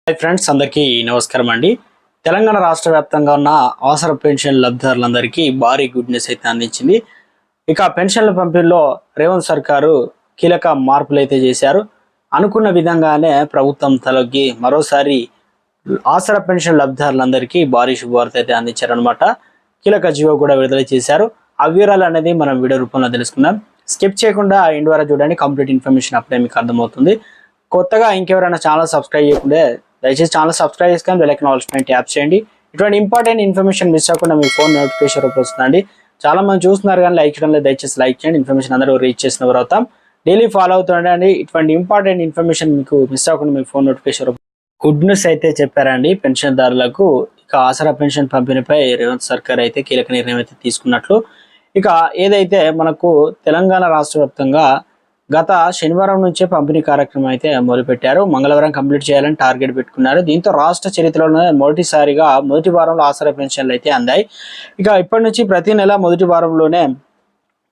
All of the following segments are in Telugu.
హాయ్ ఫ్రెండ్స్, అందరికీ నమస్కారం అండి. తెలంగాణ రాష్ట్ర వ్యాప్తంగా ఉన్న అవసర పెన్షన్ లబ్ధిదారులందరికీ భారీ గుడ్ న్యూస్ అయితే అందించింది. ఇక పెన్షన్ల పంపిణీలో రేవంత్ సర్కారు కీలక మార్పులు అయితే చేశారు. అనుకున్న విధంగానే ప్రభుత్వం తలొగ్గి మరోసారి ఆసరా పెన్షన్ లబ్ధిదారులందరికీ భారీ శుభవార్త అయితే అందించారనమాట. కీలక జీవో కూడా విడుదల చేశారు. ఆ వివరాలు అనేది మనం వీడియో రూపంలో తెలుసుకుందాం. స్కిప్ చేయకుండా ఎండ్ వరకు చూడండి. కంప్లీట్ ఇన్ఫర్మేషన్ అప్పుడే మీకు అర్థమవుతుంది. కొత్తగా ఇంకెవరైనా ఛానల్ సబ్స్క్రైబ్ చేయకుంటే దయచేసి ఛానల్ సబ్స్క్రైబ్ చేసుకొని బెల్ ఐకాన్ ఆల్ ట్యాప్ చేయండి. ఇటువంటి ఇంపార్టెంట్ ఇన్ఫర్మేషన్ మిస్ అవ్వకుండా మీ ఫోన్ నోటిఫికేషన్ రూపం వస్తుందండి. చాలా మంది చూస్తున్నారు కానీ లైక్ చేయడం లేదు. దయచేసి లైక్ చేయండి. ఇన్ఫర్మేషన్ అందరూ రీచ్ చేసిన తర్వాత డైలీ ఫాలో అవుతుండండి. ఇటువంటి ఇంపార్టెంట్ ఇన్ఫర్మేషన్ మీకు మిస్ అవ్వకుండా మీ ఫోన్ నోటిఫికేషన్ రూపం. గుడ్ న్యూస్ అయితే చెప్పారండి పెన్షన్దారులకు. ఇక ఆసరా పెన్షన్ పంపిణీపై రేవంత్ సర్కార్ అయితే కీలక నిర్ణయం అయితే తీసుకున్నట్లు. ఇక ఏదైతే మనకు తెలంగాణ రాష్ట్ర వ్యాప్తంగా గత శనివారం నుంచే పంపిణీ కార్యక్రమం అయితే మొదలుపెట్టారు. మంగళవారం కంప్లీట్ చేయాలని టార్గెట్ పెట్టుకున్నారు. దీంతో రాష్ట్ర చరిత్రలోనే మొదటిసారిగా మొదటి వారంలో ఆసరా పెన్షన్లు అయితే అందాయి. ఇక ఇప్పటి నుంచి ప్రతి నెల మొదటి వారంలోనే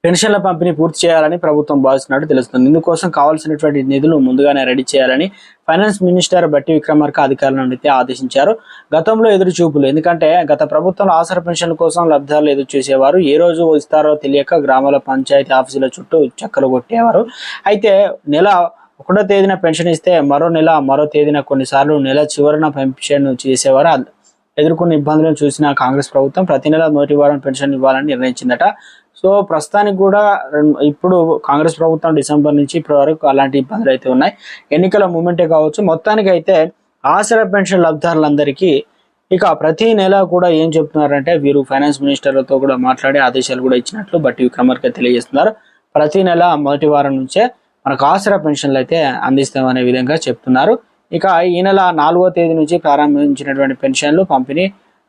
పెన్షన్ల పంపిణీ పూర్తి చేయాలని ప్రభుత్వం భావిస్తున్నట్టు తెలుస్తుంది. ఇందుకోసం కావాల్సినటువంటి నిధులు ముందుగానే రెడీ చేయాలని ఫైనాన్స్ మినిస్టర్ బట్టి విక్రమార్క అధికారులను అయితే ఆదేశించారు. గతంలో ఎదురు చూపులు, ఎందుకంటే గత ప్రభుత్వంలో ఆసరా పెన్షన్ల కోసం లబ్ధిదారులు ఎదురు చూసేవారు. ఏ రోజు ఇస్తారో తెలియక గ్రామాల పంచాయతీ ఆఫీసుల చుట్టూ చక్కలు కొట్టేవారు. అయితే నెల 1వ తేదీన పెన్షన్ ఇస్తే మరో తేదీన కొన్నిసార్లు నెల చివరన పెన్షన్ చేసేవారు. ఎదుర్కొన్న ఇబ్బందులను చూసిన కాంగ్రెస్ ప్రభుత్వం ప్రతి నెల మొదటి వారం పెన్షన్ ఇవ్వాలని నిర్ణయించిందట. సో ప్రస్తుతానికి కూడా ఇప్పుడు కాంగ్రెస్ ప్రభుత్వం డిసెంబర్ నుంచి ఇప్పటి వరకు అలాంటి ఇబ్బందులు అయితే ఉన్నాయి. ఎన్నికల మూమెంటే కావచ్చు. మొత్తానికి అయితే ఆసరా పెన్షన్ లబ్ధిదారులందరికీ ఇక ప్రతి నెల కూడా ఏం చెప్తున్నారంటే వీరు ఫైనాన్స్ మినిస్టర్లతో కూడా మాట్లాడి ఆదేశాలు కూడా ఇచ్చినట్లు బట్టి విక్రమార్క తెలియజేస్తున్నారు. ప్రతి నెల మొదటి వారం నుంచే మనకు ఆసరా పెన్షన్లు అయితే అందిస్తామనే విధంగా చెప్తున్నారు. ఇక ఈ నెల 4వ తేదీ నుంచి ప్రారంభించినటువంటి పెన్షన్లు పంపిణీ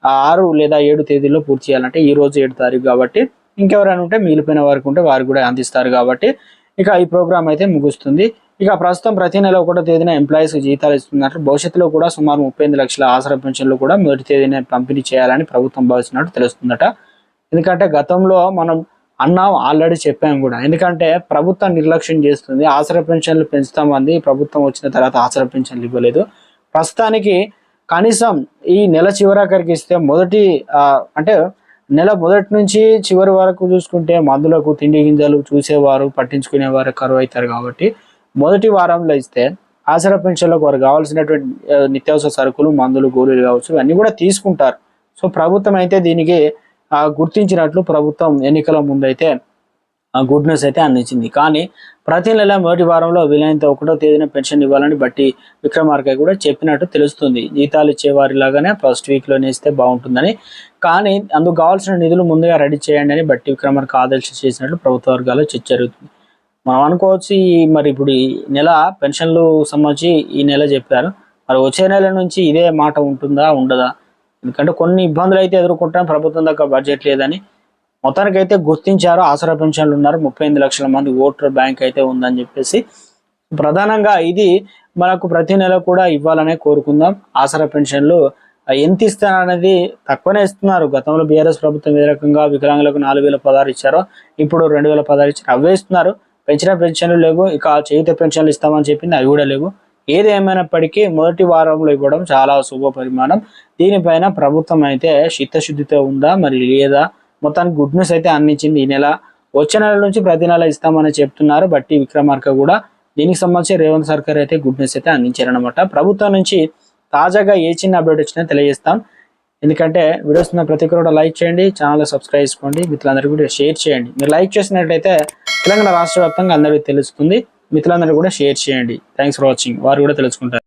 6 లేదా 7 తేదీల్లో పూర్తి చేయాలంటే ఈ రోజు 7వ తారీఖు కాబట్టి ఇంకెవరైనా ఉంటే మిగిలిపోయిన వారికి ఉంటే వారు కూడా అందిస్తారు కాబట్టి ఇక ఈ ప్రోగ్రామ్ అయితే ముగుస్తుంది. ఇక ప్రస్తుతం ప్రతి నెల 1వ తేదీన ఎంప్లాయీస్ జీతాలు ఇస్తున్నట్లు, భవిష్యత్తులో కూడా సుమారు 38 లక్షల ఆసరా పెన్షన్లు కూడా మొదటి తేదీన పంపిణీ చేయాలని ప్రభుత్వం భావిస్తున్నట్టు తెలుస్తుందట. ఎందుకంటే గతంలో మనం ఆల్రెడీ చెప్పాము కూడా. ఎందుకంటే ప్రభుత్వం నిర్లక్ష్యం చేస్తుంది. ఆసరా పెన్షన్లు పెంచుతామంది, ప్రభుత్వం వచ్చిన తర్వాత ఆసరా పెన్షన్లు ఇవ్వలేదు. ప్రస్తుతానికి కనీసం ఈ నెల చివరాఖరికి ఇస్తే అంటే నెల మొదటి నుంచి చివరి వరకు చూసుకుంటే మందులకు తిండి గింజలు చూసేవారు, పట్టించుకునేవారు కరువు అవుతారు. కాబట్టి మొదటి వారంలో ఇస్తే ఆసరా పెన్షన్లకు వారు కావాల్సినటువంటి నిత్యావసర సరుకులు, మందులు, గోళీలు కావచ్చు ఇవన్నీ కూడా తీసుకుంటారు. సో ప్రభుత్వం అయితే దీనికి గుర్తించినట్లు ప్రభుత్వం ఎన్నికల ముందైతే గుడ్ న్యూస్ అయితే అందించింది. కానీ ప్రతి నెల మొదటి వారంలో వీలైనంత 1వ తేదీన పెన్షన్ ఇవ్వాలని బట్టి విక్రమార్క కూడా చెప్పినట్టు తెలుస్తుంది. జీతాలు ఇచ్చేవారిలాగానే ఫస్ట్ వీక్లోనే ఇస్తే బాగుంటుందని. కానీ అందుకు కావాల్సిన నిధులు ముందుగా రెడీ చేయండి అని బట్టి విక్రమార్క ఆదేశాలు చేసినట్లు ప్రభుత్వ వర్గాల్లో చర్చ జరుగుతుంది. మనం అనుకోవచ్చు మరి ఇప్పుడు ఈ నెల పెన్షన్లు సంబంధించి ఈ నెల చెప్పారు, మరి వచ్చే నెల నుంచి ఇదే మాట ఉంటుందా ఉండదా? ఎందుకంటే కొన్ని ఇబ్బందులు అయితే ఎదుర్కొంటాం, ప్రభుత్వం దగ్గర బడ్జెట్ లేదని. మొత్తానికి అయితే గుర్తించారు. ఆసరా పెన్షన్లు ఉన్నారు, 38 లక్షల మంది ఓటర్ బ్యాంక్ అయితే ఉందని చెప్పేసి ప్రధానంగా ఇది మనకు ప్రతి నెల కూడా ఇవ్వాలనే కోరుకుందాం. ఆసరా పెన్షన్లు ఎంత ఇస్తారనేది తక్కువనే ఇస్తున్నారు. గతంలో బీఆర్ఎస్ ప్రభుత్వం ఏ రకంగా వికలాంగులకు 4016 ఇచ్చారో ఇప్పుడు 2016 ఇచ్చారు, అవే ఇస్తున్నారు. పెంచిన పెన్షన్లు లేవు. ఇక చేయుత పెన్షన్లు ఇస్తామని చెప్పింది, అవి కూడా లేవు. ఏది ఏమైనప్పటికీ మొదటి వారంలో ఇవ్వడం చాలా శుభ పరిమాణం. దీనిపైన ప్రభుత్వం అయితే చిత్తశుద్ధితో ఉందా మరి లేదా? మొత్తానికి గుడ్ న్యూస్ అయితే అందించింది. ఈ నెల వచ్చే నెల నుంచి ప్రతి నెల ఇస్తామని చెప్తున్నారు బట్టి విక్రమార్క కూడా. దీనికి సంబంధించి రేవంత్ సర్కార్ అయితే గుడ్ న్యూస్ అయితే అందించారనమాట. ప్రభుత్వం నుంచి తాజాగా ఏ చిన్న అప్డేట్ వచ్చినా తెలియజేస్తాం. ఎందుకంటే వీడియోస్ ప్రతి ఒక్కరు కూడా లైక్ చేయండి, ఛానల్ సబ్స్క్రైబ్ చేసుకోండి, మిత్రులందరికీ కూడా షేర్ చేయండి. మీరు లైక్ చేసినట్లయితే తెలంగాణ రాష్ట్ర వ్యాప్తంగా అందరికీ తెలుస్తుంది. మిత్రులందరూ కూడా షేర్ చేయండి. Thanks for watching. వారు కూడా తెలుసుకుంటారు.